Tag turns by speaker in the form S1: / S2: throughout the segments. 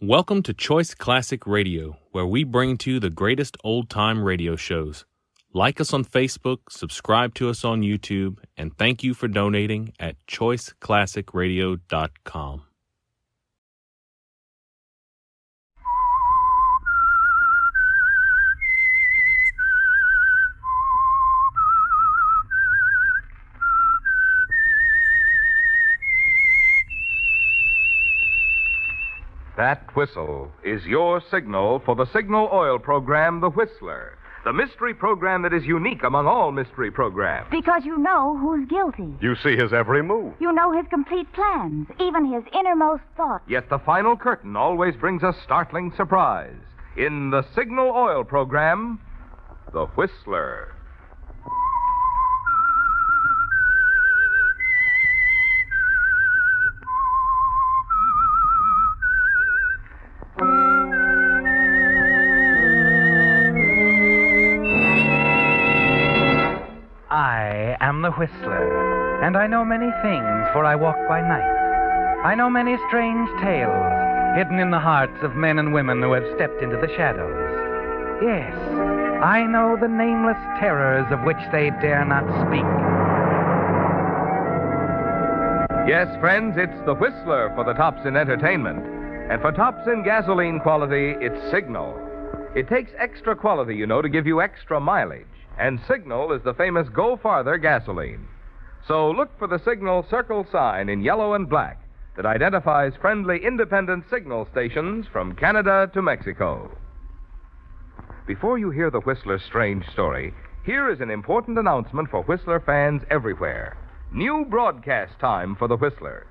S1: Welcome to Choice Classic Radio, where we bring to you the greatest old-time radio shows. Like us on Facebook, subscribe to us on YouTube, and thank you for donating at choiceclassicradio.com.
S2: That whistle is your signal for the signal oil program, The Whistler, the mystery program that is unique among all mystery programs.
S3: Because you know who's guilty.
S2: You see his every move.
S3: You know his complete plans, even his innermost thoughts.
S2: Yet the final curtain always brings a startling surprise. In the signal oil program, The Whistler.
S4: I am the Whistler, and I know many things, for I walk by night. I know many strange tales hidden in the hearts of men and women who have stepped into the shadows. Yes, I know the nameless terrors of which they dare not speak.
S2: Yes, friends, it's The Whistler for the tops in entertainment. And for tops in gasoline quality, it's Signal. It takes extra quality, you know, to give you extra mileage. And Signal is the famous Go Farther gasoline. So look for the Signal circle sign in yellow and black that identifies friendly independent signal stations from Canada to Mexico. Before you hear the Whistler's strange story, here is an important announcement for Whistler fans everywhere. New broadcast time for the Whistler.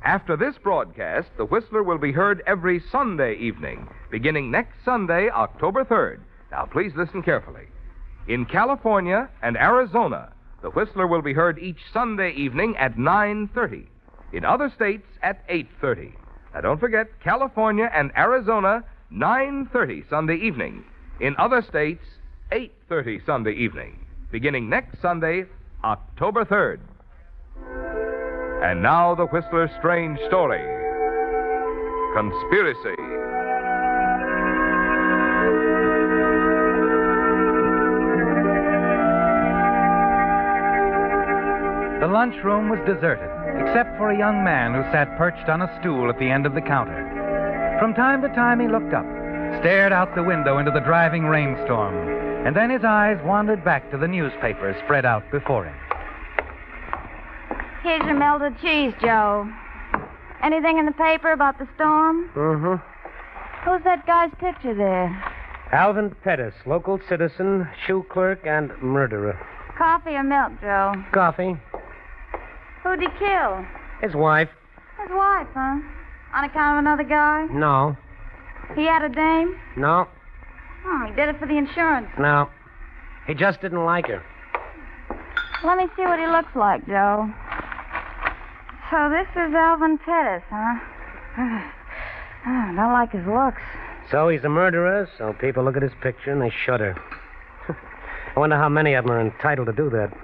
S2: After this broadcast, the Whistler will be heard every Sunday evening, beginning next Sunday, October 3rd. Now, please listen carefully. In California and Arizona, the Whistler will be heard each Sunday evening at 9:30. In other states, at 8:30. Now, don't forget, California and Arizona, 9:30 Sunday evening. In other states, 8:30 Sunday evening. Beginning next Sunday, October 3rd. And now the Whistler's strange story. Conspiracy.
S4: The lunchroom was deserted, except for a young man who sat perched on a stool at the end of the counter. From time to time, he looked up, stared out the window into the driving rainstorm, and then his eyes wandered back to the newspaper spread out before him.
S3: Here's your melted cheese, Joe. Anything in the paper about the storm?
S5: Mm-hmm.
S3: Who's that guy's picture there?
S5: Alvin Pettis, local citizen, shoe clerk, and murderer.
S3: Coffee or milk, Joe?
S5: Coffee.
S3: Who'd he kill?
S5: His wife.
S3: His wife, huh? On account of another guy?
S5: No.
S3: He had a dame?
S5: No.
S3: He did it for the insurance.
S5: No. He just didn't like her.
S3: Let me see what he looks like, Joe. So this is Alvin Pettis, huh? I don't like his looks.
S5: So he's a murderer, so people look at his picture and they shudder. I wonder how many of them are entitled to do that. I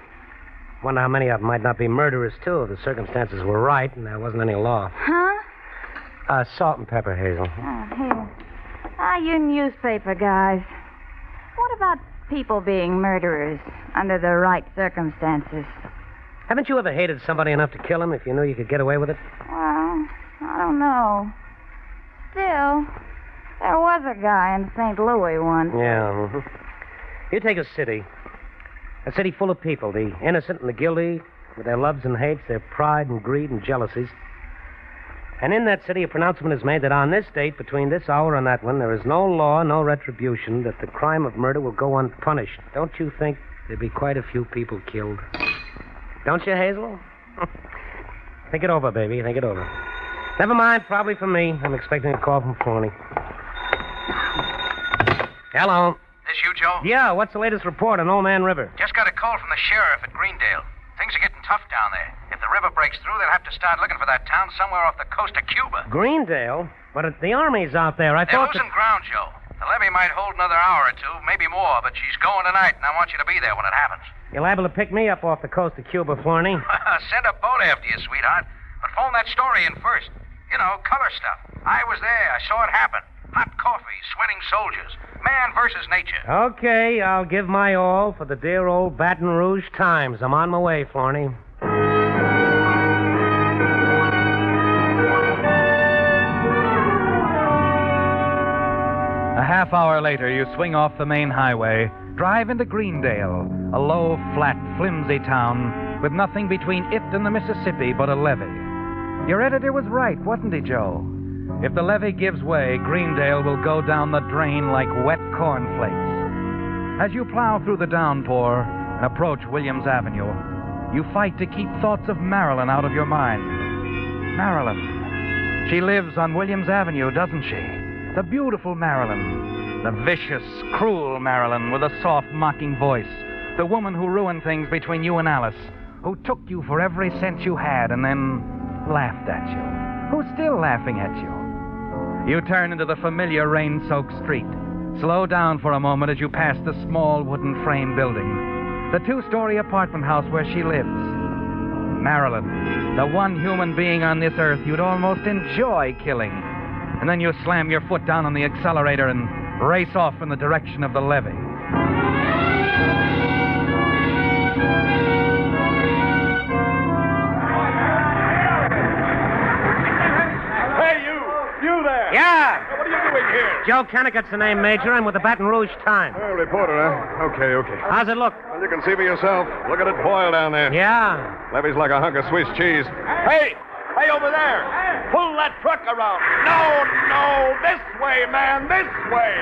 S5: wonder how many of them might not be murderers, too, if the circumstances were right and there wasn't any law.
S3: Huh?
S5: Salt and pepper, Hazel.
S3: Oh, here. You newspaper guys. What about people being murderers under the right circumstances?
S5: Haven't you ever hated somebody enough to kill him if you knew you could get away with it?
S3: Well, I don't know. Still, there was a guy in St. Louis once.
S5: Yeah. Mm-hmm. You take a city full of people, the innocent and the guilty, with their loves and hates, their pride and greed and jealousies. And in that city, a pronouncement is made that on this date, between this hour and that one, there is no law, no retribution, that the crime of murder will go unpunished. Don't you think there'd be quite a few people killed? Don't you, Hazel? Think it over, baby. Think it over. Never mind, probably for me. I'm expecting a call from Forney. Hello.
S6: This you, Joe?
S5: Yeah, what's the latest report on Old Man River?
S6: Just got a call from the sheriff at Greendale. Things are getting tough down there. If the river breaks through, they'll have to start looking for that town somewhere off the coast of Cuba.
S5: Greendale? But the Army's out there. I
S6: They're
S5: thought
S6: losing ground, Joe. The levee might hold another hour or two, maybe more, but she's going tonight, and I want you to be there when it happens.
S5: You're liable to pick me up off the coast of Cuba, Flarney.
S6: Send a boat after you, sweetheart. But phone that story in first. You know, color stuff. I was there. I saw it happen. Hot coffee, sweating soldiers. Man versus nature.
S5: Okay, I'll give my all for the dear old Baton Rouge Times. I'm on my way, Flarney.
S4: A half hour later, you swing off the main highway, drive into Greendale, a low, flat, flimsy town with nothing between it and the Mississippi but a levee. Your editor was right, wasn't he, Joe? If the levee gives way, Greendale will go down the drain like wet cornflakes. As you plow through the downpour and approach Williams Avenue, you fight to keep thoughts of Marilyn out of your mind. Marilyn. She lives on Williams Avenue, doesn't she? The beautiful Marilyn. The vicious, cruel Marilyn with a soft, mocking voice. The woman who ruined things between you and Alice. Who took you for every cent you had and then laughed at you. Who's still laughing at you. You turn into the familiar rain-soaked street. Slow down for a moment as you pass the small wooden frame building. The 2-story apartment house where she lives. Marilyn, the one human being on this earth you'd almost enjoy killing. And then you slam your foot down on the accelerator and race off in the direction of the levee.
S5: Yeah!
S7: What are you doing here?
S5: Joe Kennicott's the name, Major. I'm with the Baton Rouge Times.
S7: Oh, reporter, huh? Okay.
S5: How's it look?
S7: Well, you can see for yourself. Look at it boil down there.
S5: Yeah.
S7: Levee's like a hunk of Swiss cheese. Hey, over there. Pull that truck around. No, this way, man, this way.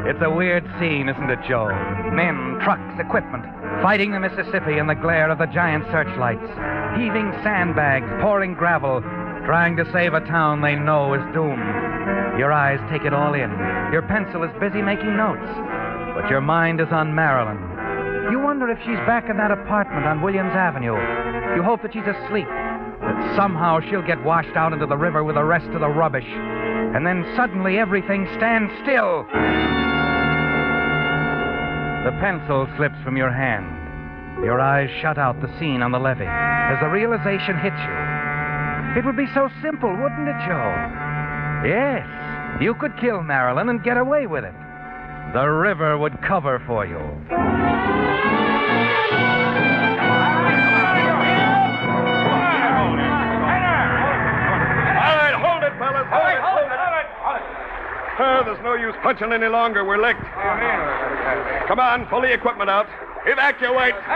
S4: It's a weird scene, isn't it, Joe? Men, trucks, equipment, fighting the Mississippi in the glare of the giant searchlights, heaving sandbags, pouring gravel, trying to save a town they know is doomed. Your eyes take it all in. Your pencil is busy making notes, but your mind is on Marilyn. You wonder if she's back in that apartment on Williams Avenue. You hope that she's asleep, that somehow she'll get washed out into the river with the rest of the rubbish, and then suddenly everything stands still. The pencil slips from your hand. Your eyes shut out the scene on the levee as the realization hits you. It would be so simple, wouldn't it, Joe? Yes, you could kill Marilyn and get away with it. The river would cover for you.
S7: All right, hold it, fellas. Hold it. There's no use punching any longer. We're licked. Come on, pull the equipment out. Evacuate. Come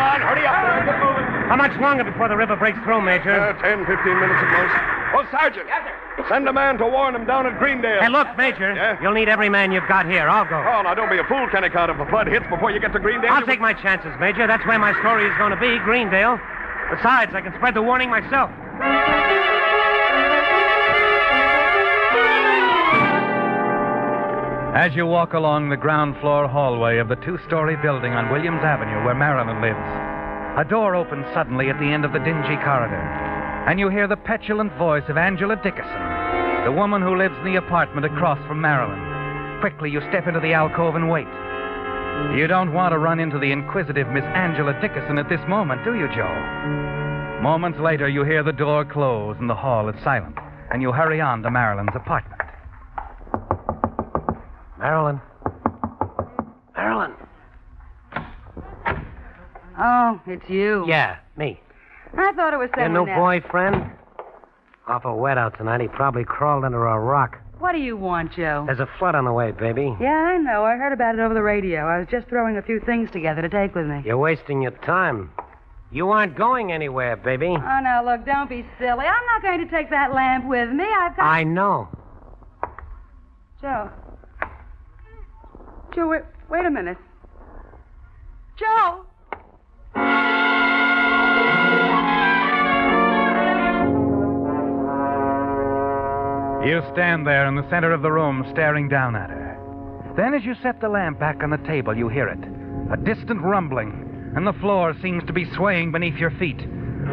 S7: on, hurry up. Get moving.
S5: How much longer before the river breaks through, Major?
S7: 10, 15 minutes at most. Oh, Sergeant. Yes, sir. Send a man to warn them down at Greendale.
S5: Hey, look, Major.
S7: Yeah?
S5: You'll need every man you've got here. I'll go.
S7: Oh, now don't be a fool, Kennicott. If the flood hits before you get to Greendale...
S5: I'll take my chances, Major. That's where my story is going to be, Greendale. Besides, I can spread the warning myself.
S4: As you walk along the ground floor hallway of the 2-story building on Williams Avenue where Marilyn lives, a door opens suddenly at the end of the dingy corridor, and you hear the petulant voice of Angela Dickerson, the woman who lives in the apartment across from Marilyn. Quickly, you step into the alcove and wait. You don't want to run into the inquisitive Miss Angela Dickerson at this moment, do you, Joe? Moments later, you hear the door close and the hall is silent, and you hurry on to Marilyn's apartment.
S5: Marilyn.
S3: Oh, it's you.
S5: Yeah, me.
S3: I thought it was
S5: Your
S3: someone
S5: new
S3: else.
S5: boyfriend? Awful wet out tonight. He probably crawled under a rock.
S3: What do you want, Joe?
S5: There's a flood on the way, baby.
S3: Yeah, I know. I heard about it over the radio. I was just throwing a few things together to take with me.
S5: You're wasting your time. You aren't going anywhere, baby.
S3: Oh, now, look, don't be silly. I'm not going to take that lamp with me. I've got...
S5: I know.
S3: Joe. Joe, wait a minute. Joe!
S4: You stand there in the center of the room, staring down at her. Then, as you set the lamp back on the table, you hear it. A distant rumbling, and the floor seems to be swaying beneath your feet.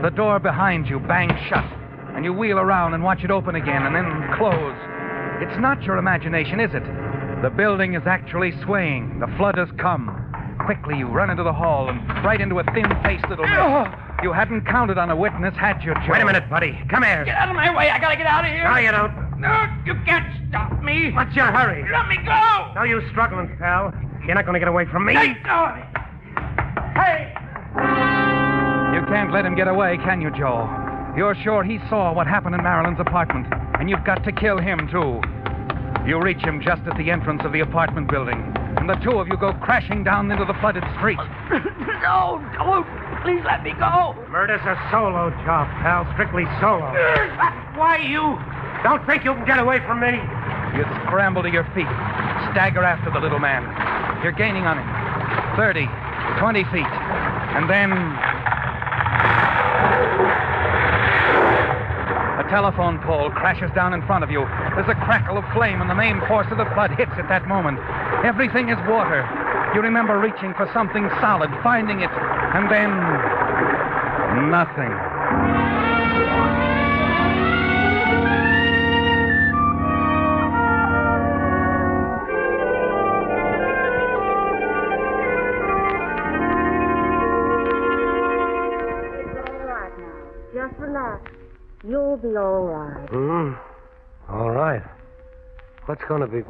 S4: The door behind you bangs shut, and you wheel around and watch it open again and then close. It's not your imagination, is it? The building is actually swaying. The flood has come. Quickly, you run into the hall and right into a thin-faced little man. You hadn't counted on a witness, had you, Joe?
S5: Wait a minute, buddy. Come here.
S8: Get out of my way. I gotta get out of here.
S5: No, you don't.
S8: No, you can't stop me.
S5: What's your hurry?
S8: Let me go.
S5: No use struggling, pal. You're not going to get away from me.
S8: Let go of me. Hey.
S4: You can't let him get away, can you, Joe? You're sure he saw what happened in Marilyn's apartment, and you've got to kill him, too. You reach him just at the entrance of the apartment building, and the two of you go crashing down into the flooded street.
S8: No, don't. Please let me go.
S5: Murder's a solo job, pal. Strictly solo.
S8: Why you?
S5: Don't think you can get away from me.
S4: You scramble to your feet, stagger after the little man. You're gaining on him. 30, 20 feet. And then... a telephone pole crashes down in front of you. There's a crackle of flame, and the main force of the flood hits at that moment. Everything is water. You remember reaching for something solid, finding it, and then... nothing.
S3: Just relax. You'll be all right.
S5: All right. What's going to be...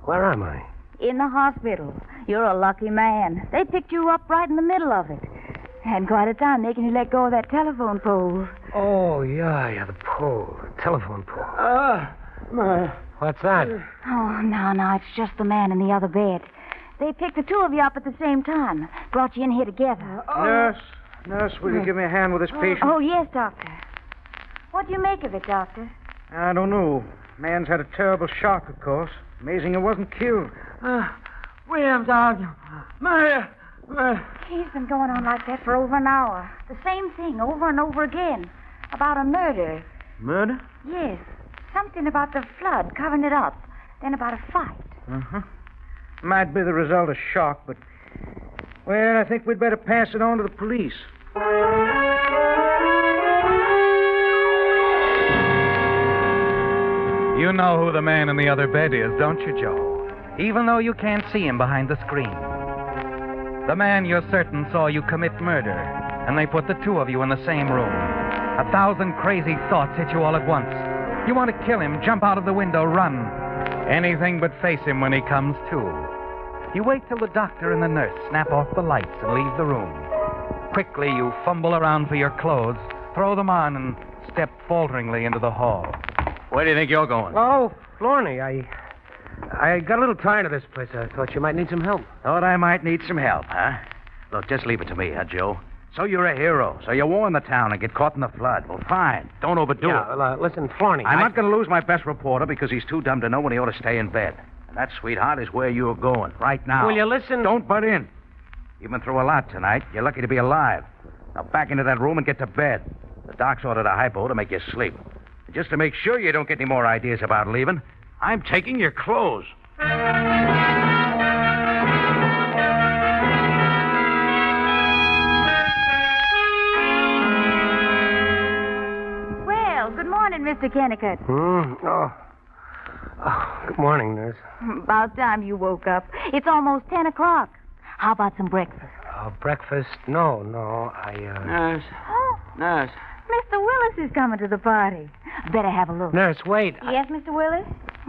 S5: Where am I?
S3: In the hospital. You're a lucky man. They picked you up right in the middle of it. Had quite a time making you let go of that telephone pole.
S5: Oh, yeah, the pole. The telephone pole. What's that?
S3: Oh, no, it's just the man in the other bed. They picked the two of you up at the same time. Brought you in here together.
S9: Nurse, will you give me a hand with this patient?
S3: Oh, yes, Doctor. What do you make of it, Doctor?
S9: I don't know. Man's had a terrible shock, of course. Amazing he wasn't killed.
S8: William, Doctor. Murder.
S3: He's been going on like that for over an hour. The same thing over and over again. About a murder.
S9: Murder?
S3: Yes. Something about the flood covering it up. Then about a fight.
S9: Uh-huh. Might be the result of shock, but... well, I think we'd better pass it on to the police.
S4: You know who the man in the other bed is, don't you, Joe? Even though you can't see him behind the screen. The man you're certain saw you commit murder, and they put the two of you in the same room. 1,000 crazy thoughts hit you all at once. You want to kill him, jump out of the window, run. Anything but face him when he comes to. You wait till the doctor and the nurse snap off the lights and leave the room. Quickly, you fumble around for your clothes, throw them on, and step falteringly into the hall.
S6: Where do you think you're going?
S5: Oh, Florney, I got a little tired of this place. I thought you might need some help.
S6: Thought I might need some help, huh? Look, just leave it to me, huh, Joe? So you're a hero. So you warn the town and get caught in the flood. Well, fine. Don't overdo it.
S5: Well, listen, Florney.
S6: I'm not going to lose my best reporter because he's too dumb to know when he ought to stay in bed. And that, sweetheart, is where you're going right now.
S5: Will you listen?
S6: Don't butt in. You've been through a lot tonight. You're lucky to be alive. Now back into that room and get to bed. The doc's ordered a hypo to make you sleep. And just to make sure you don't get any more ideas about leaving, I'm taking your clothes.
S3: Well, good morning, Mr. Kennicott.
S5: Good morning, nurse.
S3: About time you woke up. It's almost 10 o'clock. How about some breakfast?
S5: Breakfast? No,
S8: Nurse. Nurse.
S3: Mr. Willis is coming to the party. Better have a look.
S5: Nurse, wait.
S3: Yes, Mr. Willis?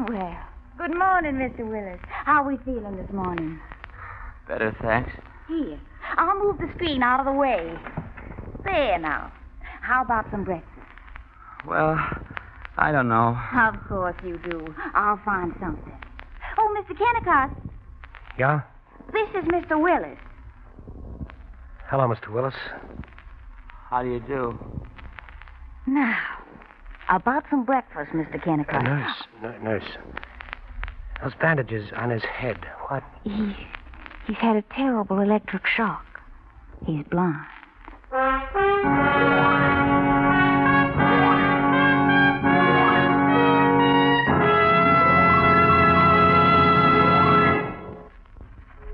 S3: Well, good morning, Mr. Willis. How are we feeling this morning?
S8: Better, thanks.
S3: Here, I'll move the screen out of the way. There now. How about some breakfast?
S8: Well, I don't know.
S3: Of course you do. I'll find something. Oh, Mr. Kennicott,
S5: Yeah?
S3: this is Mr. Willis.
S5: Hello, Mr. Willis.
S8: How do you do?
S3: Now, about some breakfast, Mr. Kennicott.
S5: Nurse. Those bandages on his head. What?
S3: He's had a terrible electric shock. He's blind.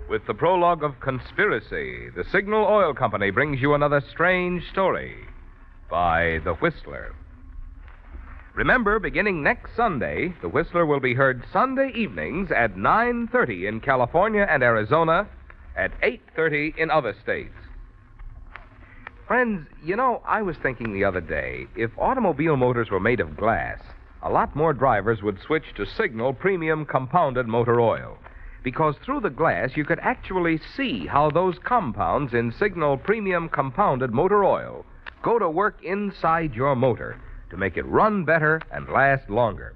S2: With the prologue of Conspiracy, the Signal Oil Company brings you another strange story by The Whistler. Remember, beginning next Sunday, the Whistler will be heard Sunday evenings at 9:30 in California and Arizona, at 8:30 in other states. Friends, you know, I was thinking the other day, if automobile motors were made of glass, a lot more drivers would switch to Signal Premium Compounded Motor Oil. Because through the glass, you could actually see how those compounds in Signal Premium Compounded Motor Oil go to work inside your motor to make it run better and last longer.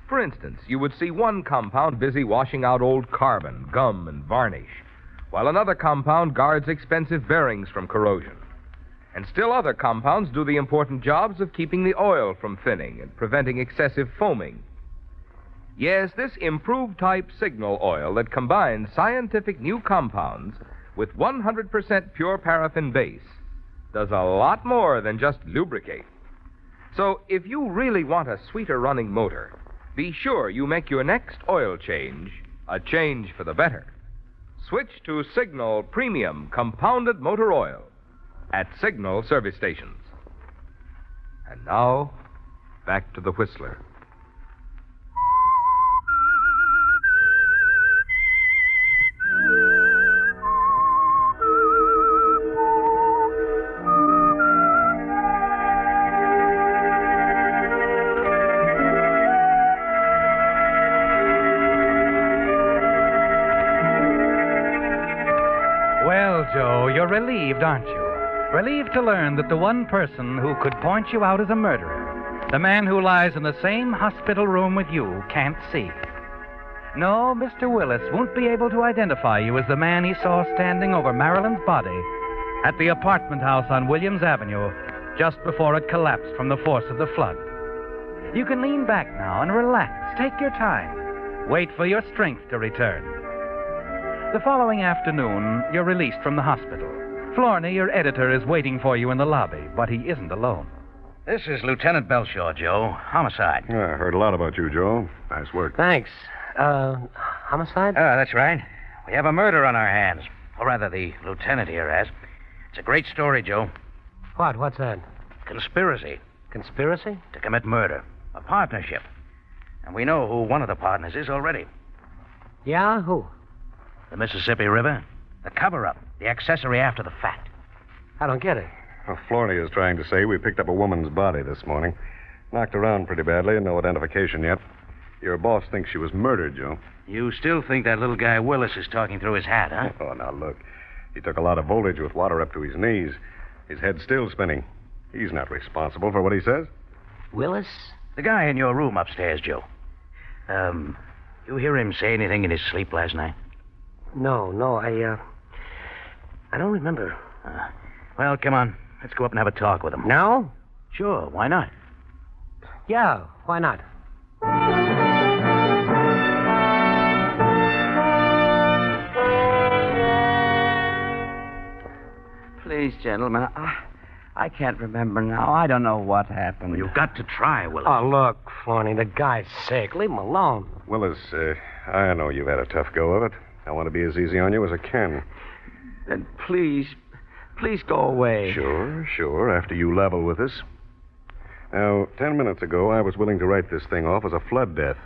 S2: For instance, you would see one compound busy washing out old carbon, gum, and varnish, while another compound guards expensive bearings from corrosion. And still other compounds do the important jobs of keeping the oil from thinning and preventing excessive foaming. Yes, this improved type Signal oil that combines scientific new compounds with 100% pure paraffin base does a lot more than just lubricate. So if you really want a sweeter running motor, be sure you make your next oil change a change for the better. Switch to Signal Premium Compounded Motor Oil at Signal service stations. And now, back to the Whistler.
S4: Well, Joe, you're relieved, aren't you? Relieved to learn that the one person who could point you out as a murderer, the man who lies in the same hospital room with you, can't see. No, Mr. Willis won't be able to identify you as the man he saw standing over Marilyn's body at the apartment house on Williams Avenue just before it collapsed from the force of the flood. You can lean back now and relax. Take your time. Wait for your strength to return. The following afternoon, you're released from the hospital. Florney, your editor, is waiting for you in the lobby, but he isn't alone.
S6: This is Lieutenant Belshaw, Joe. Homicide.
S10: I heard a lot about you, Joe. Nice work.
S5: Thanks. Homicide?
S6: That's right. We have a murder on our hands. Or rather, the lieutenant here has. It's a great story, Joe.
S5: What? What's that?
S6: Conspiracy.
S5: Conspiracy?
S6: To commit murder. A partnership. And we know who one of the partners is already.
S5: Yeah? Who?
S6: The Mississippi River. The cover-up. The accessory after the fact.
S5: I don't get it.
S10: Well, Florney is trying to say we picked up a woman's body this morning. Knocked around pretty badly and no identification yet. Your boss thinks she was murdered, Joe.
S6: You still think that little guy Willis is talking through his hat, huh?
S10: Oh, now look. He took a lot of voltage with water up to his knees. His head's still spinning. He's not responsible for what he says.
S5: Willis?
S6: The guy in your room upstairs, Joe. You hear him say anything in his sleep last night?
S5: No, I don't remember.
S6: Well, come on. Let's go up and have a talk with him.
S5: Now?
S6: Sure, why not?
S5: Yeah, why not?
S8: Please, gentlemen, I can't remember now. I don't know what happened.
S6: You've got to try, Willis.
S5: Oh, look, Florney, the guy's sick. Leave him alone.
S10: Willis, I know you've had a tough go of it. I want to be as easy on you as I can.
S8: Then please go away.
S10: Sure, after you level with us. Now, 10 minutes ago, I was willing to write this thing off as a flood death.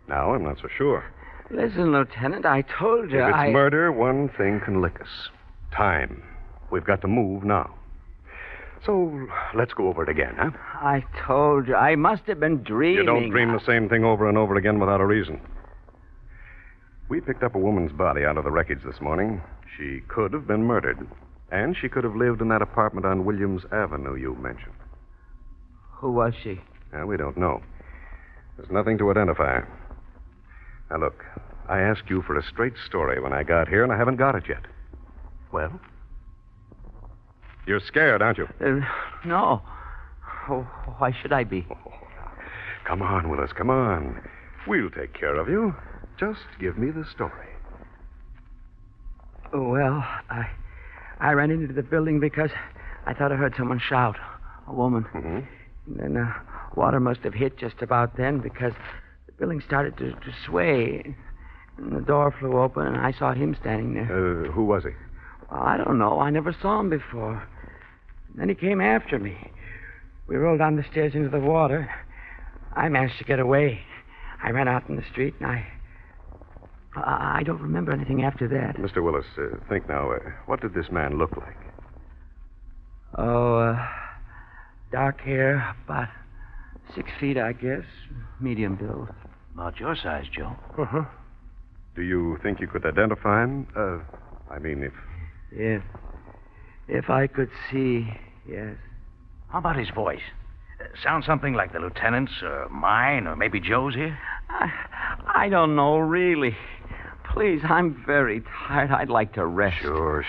S10: Now, I'm not so sure.
S8: Listen, Lieutenant, I told you
S10: If it's murder, one thing can lick us. Time. We've got to move now. So, let's go over it again, huh?
S8: I told you. I must have been dreaming.
S10: You don't dream the same thing over and over again without a reason. We picked up a woman's body out of the wreckage this morning. She could have been murdered. And she could have lived in that apartment on Williams Avenue you mentioned.
S8: Who was she?
S10: We don't know. There's nothing to identify. Now, look, I asked you for a straight story when I got here, and I haven't got it yet. Well? You're scared, aren't you?
S8: No. Oh, why should I be?
S10: Oh, come on, Willis, come on. We'll take care of you. Just give me the story.
S8: Well, I ran into the building because I thought I heard someone shout. A woman.
S10: Mm-hmm.
S8: And then water must have hit just about then because the building started to sway. And the door flew open, and I saw him standing there.
S10: Who was he?
S8: Well, I don't know. I never saw him before. And then he came after me. We rolled down the stairs into the water, I managed to get away. I ran out in the street, and I don't remember anything after that.
S10: Mr. Willis, think now. What did this man look like?
S8: Oh, dark hair, about 6 feet, I guess. Medium build.
S6: About your size, Joe.
S5: Uh-huh.
S10: Do you think you could identify him? I mean,
S8: If I could see, yes.
S6: How about his voice? Sound something like the lieutenant's, or mine, or maybe Joe's here?
S8: I don't know, really. Please, I'm very tired. I'd like to rest.
S10: Sure.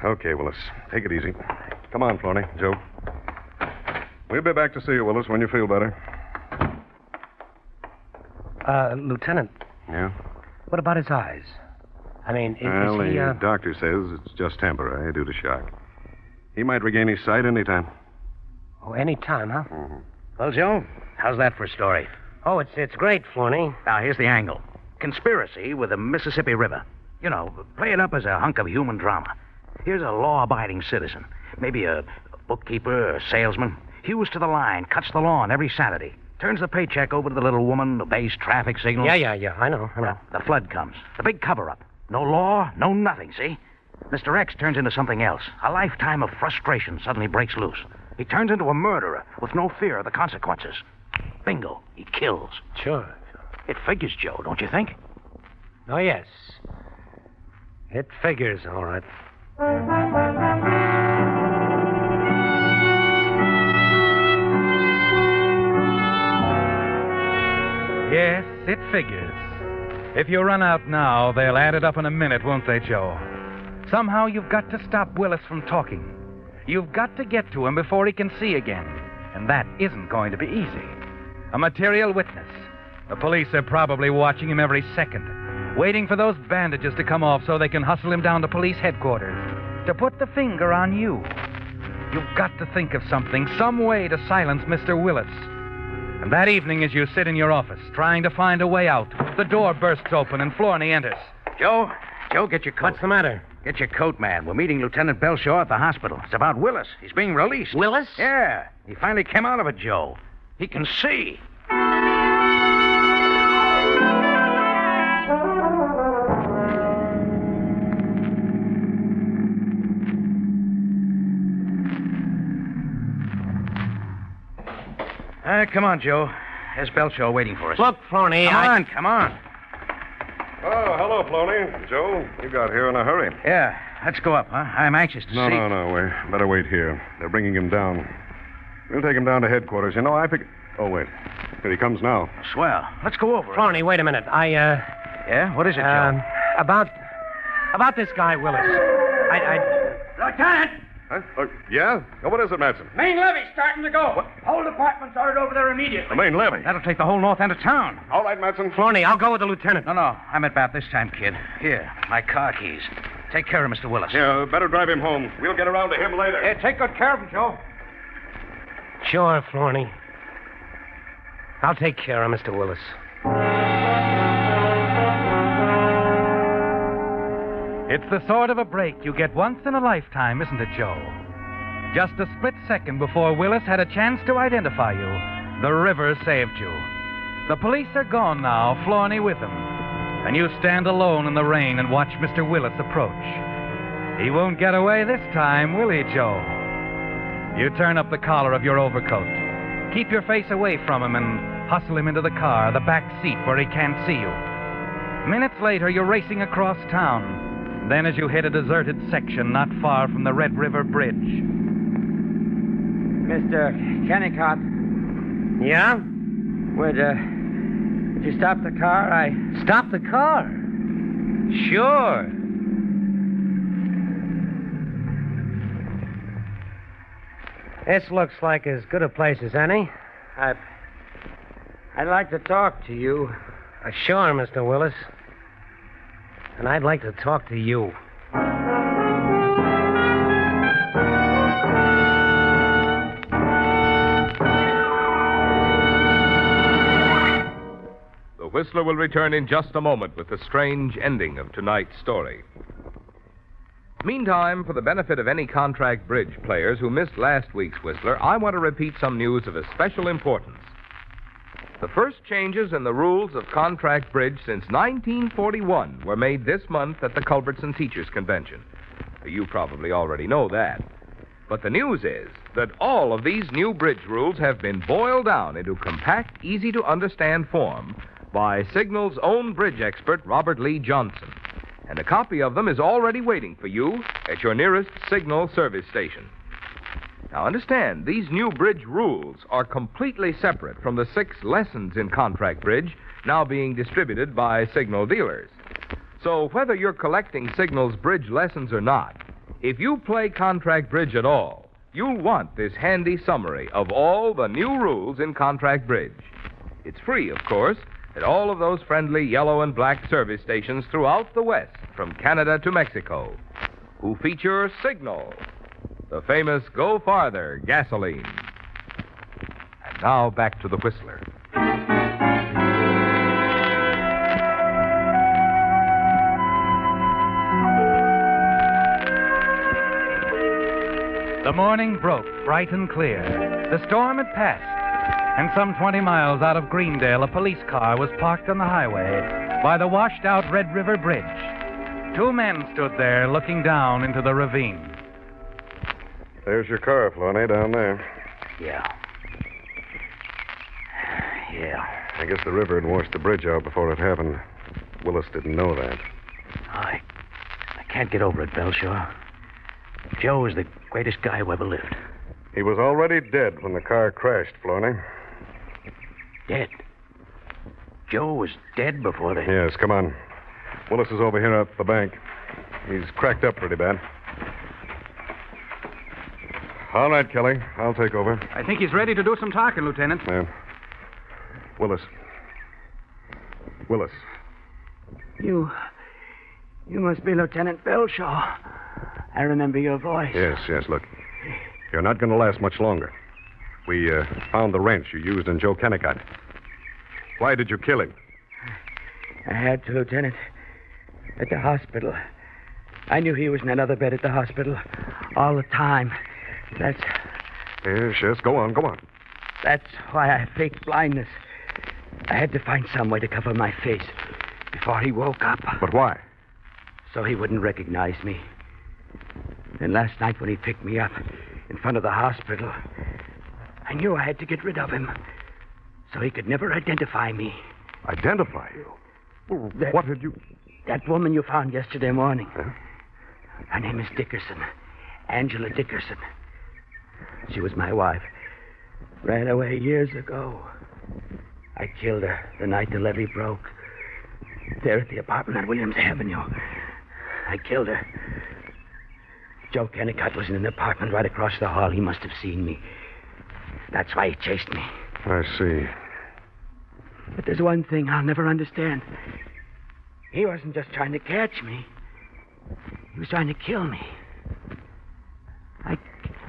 S10: Okay, Willis. Take it easy. Come on, Florney. Joe. We'll be back to see you, Willis, when you feel better.
S5: Lieutenant.
S10: Yeah?
S5: What about his eyes? I mean,
S10: Well,
S5: is he,
S10: the doctor says it's just temporary due to shock. He might regain his sight any time.
S5: Oh, any time, huh?
S10: Mm-hmm.
S6: Well, Joe, how's that for a story?
S5: Oh, it's great, Florney.
S6: Now, here's the angle. Conspiracy with the Mississippi River. You know, play it up as a hunk of human drama. Here's a law-abiding citizen. Maybe a bookkeeper or a salesman. Hews to the line, cuts the lawn every Saturday. Turns the paycheck over to the little woman, obeys traffic signals.
S5: Yeah, I know.
S6: The flood comes. The big cover-up. No law, no nothing, see? Mr. X turns into something else. A lifetime of frustration suddenly breaks loose. He turns into a murderer with no fear of the consequences. Bingo. He kills.
S5: Sure.
S6: It figures, Joe, don't you think?
S5: Oh, yes. It figures, all right.
S4: Yes, it figures. If you run out now, they'll add it up in a minute, won't they, Joe? Somehow you've got to stop Willis from talking. You've got to get to him before he can see again. And that isn't going to be easy. A material witness. The police are probably watching him every second, waiting for those bandages to come off so they can hustle him down to police headquarters to put the finger on you. You've got to think of something, some way to silence Mr. Willis. And that evening, as you sit in your office, trying to find a way out, the door bursts open and Florney enters.
S6: Joe, get your coat.
S5: What's the matter?
S6: Get your coat, man. We're meeting Lieutenant Belshaw at the hospital. It's about Willis. He's being released.
S5: Willis?
S6: Yeah. He finally came out of it, Joe. He can see. Come on, Joe. There's Belshaw waiting for us.
S5: Look, Florney,
S6: Come on.
S10: Oh, hello, Floney. Joe, you got here in a hurry.
S6: Yeah, let's go up, huh? I'm anxious to see.
S10: No. We better wait here. They're bringing him down. We'll take him down to headquarters. You know, I figured... Oh, wait. Here he comes now.
S6: Swell. Let's go over it.
S5: Florney, wait a minute.
S6: Yeah? What is it, Joe?
S5: About this guy, Willis.
S6: Lieutenant!
S10: Huh? Yeah? Oh, what is it, Madsen?
S9: Main levee's starting to go. What? Whole department's ordered over there immediately.
S10: The main levee.
S6: That'll take the whole north end of town.
S10: All right, Madsen.
S5: Florney, I'll go with the lieutenant.
S6: No, I'm at bat this time, kid. Here, my car keys. Take care of Mr. Willis.
S10: Yeah, better drive him home. We'll get around to him later.
S9: Yeah, take good care of him, Joe.
S5: Sure, Florney. I'll take care of Mr. Willis.
S4: It's the sort of a break you get once in a lifetime, isn't it, Joe? Just a split second before Willis had a chance to identify you, the river saved you. The police are gone now, Florney with them. And you stand alone in the rain and watch Mr. Willis approach. He won't get away this time, will he, Joe? You turn up the collar of your overcoat. Keep your face away from him and hustle him into the car, the back seat where he can't see you. Minutes later, you're racing across town. Then as you hit a deserted section not far from the Red River Bridge.
S8: Mr. Kennicott,
S5: Yeah?
S8: would you stop the car?
S5: Stop the car? Sure. This looks like as good a place as any.
S8: I'd like to talk to you.
S5: Sure, Mr. Willis. And I'd like to talk to you.
S2: The Whistler will return in just a moment with the strange ending of tonight's story. Meantime, for the benefit of any contract bridge players who missed last week's Whistler, I want to repeat some news of especial importance. The first changes in the rules of contract bridge since 1941 were made this month at the Culbertson Teachers Convention. You probably already know that. But the news is that all of these new bridge rules have been boiled down into compact, easy-to-understand form by Signal's own bridge expert, Robert Lee Johnson. And a copy of them is already waiting for you at your nearest Signal service station. Now, understand, these new bridge rules are completely separate from the 6 lessons in contract bridge now being distributed by Signal dealers. So whether you're collecting Signal's bridge lessons or not, if you play contract bridge at all, you'll want this handy summary of all the new rules in contract bridge. It's free, of course, at all of those friendly yellow and black service stations throughout the West, from Canada to Mexico, who feature Signal, the famous Go Farther gasoline. And now back to the Whistler.
S4: The morning broke bright and clear. The storm had passed, and some 20 miles out of Greendale, a police car was parked on the highway by the washed-out Red River Bridge. 2 men stood there looking down into the ravine.
S10: There's your car, Floney, down there.
S6: Yeah.
S10: I guess the river had washed the bridge out before it happened. Willis didn't know that.
S6: I can't get over it, Belshaw. Joe is the greatest guy who ever lived.
S10: He was already dead when the car crashed, Floney.
S6: Dead? Joe was dead before they...
S10: Yes, come on. Willis is over here at the bank. He's cracked up pretty bad. All right, Kelly. I'll take over.
S9: I think he's ready to do some talking, Lieutenant.
S10: Yeah. Willis.
S8: You must be Lieutenant Belshaw. I remember your voice.
S10: Yes. Look, you're not going to last much longer. We found the wrench you used in Joe Kennicott. Why did you kill him?
S8: I had to, Lieutenant. At the hospital. I knew he was in another bed at the hospital all the time. That's...
S10: Yes. Go on.
S8: That's why I faked blindness. I had to find some way to cover my face before he woke up.
S10: But why?
S8: So he wouldn't recognize me. Then last night when he picked me up in front of the hospital, I knew I had to get rid of him so he could never identify me.
S10: Identify you? What had you...
S8: That woman you found yesterday morning.
S10: Huh?
S8: Her name is Dickerson. Angela Dickerson. She was my wife. Ran away years ago. I killed her the night the levee broke. There at the apartment on Williams Avenue. I killed her. Joe Kennicott was in an apartment right across the hall. He must have seen me. That's why he chased me.
S10: I see.
S8: But there's one thing I'll never understand. He wasn't just trying to catch me. He was trying to kill me.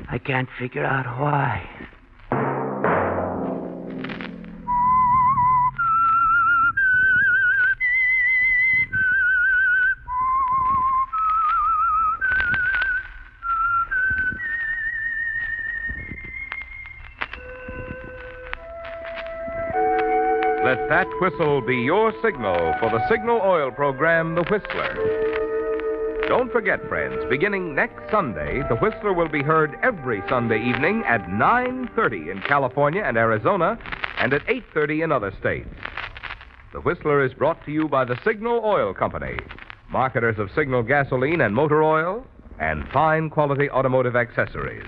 S8: I can't figure out why.
S2: Let that whistle be your signal for the Signal Oil program, The Whistler. Don't forget, friends, beginning next Sunday, The Whistler will be heard every Sunday evening at 9:30 in California and Arizona and at 8:30 in other states. The Whistler is brought to you by the Signal Oil Company, marketers of Signal gasoline and motor oil and fine quality automotive accessories.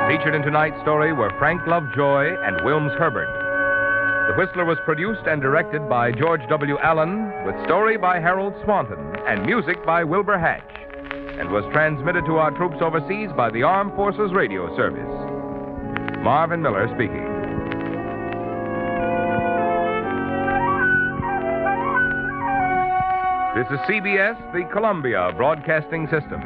S2: Featured in tonight's story were Frank Lovejoy and Wilms Herbert. The Whistler was produced and directed by George W. Allen, with story by Harold Swanton and music by Wilbur Hatch, and was transmitted to our troops overseas by the Armed Forces Radio Service. Marvin Miller speaking. This is CBS, the Columbia Broadcasting System.